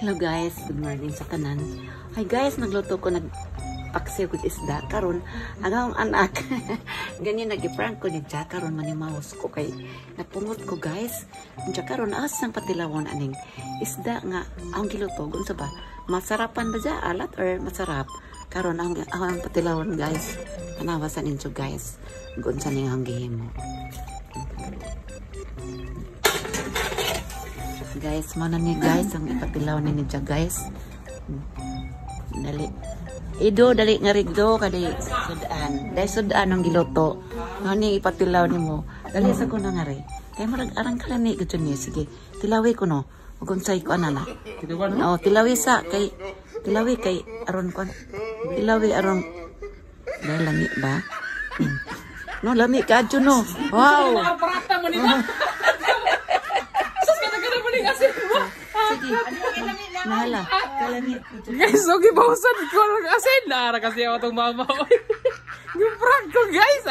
Hello guys, good morning sa tanan. Hi guys, nagluto ko paksiw kod isda karon ang anak ganyan nagiprank ko ni Jack karon manimaos ko kay napungot ko guys unsa karon asang patilawon aning isda nga ang giluto unsa ba masarapan ba ja alat or masarap karon ang patilawon guys tanawasan ninyo guys unsa ning ang gihimo guys mo na ni guys ang ipatilaw ni Jack guys dali Ido dali nga rigdo kadi sudan. Dai sudan ang giluto. Ngani ipatilaw nimo. Dali sa ko na nga re. Kay murag arang kala ni gud ni sige. Tilawi ko no. Ug unsay ko ana na. Oh, tilawi sa kay tilawi kay aron ko. Tilawi aron dai lami ba? No lami ka adyo no. Wow. Aparata mo nila. Sus ka tagad mo ning asin mo. Sige. Nahala. Kalami. Guys, okay, bausan ko lang asin na kasi ako tong mama. Yung prank ko, guys,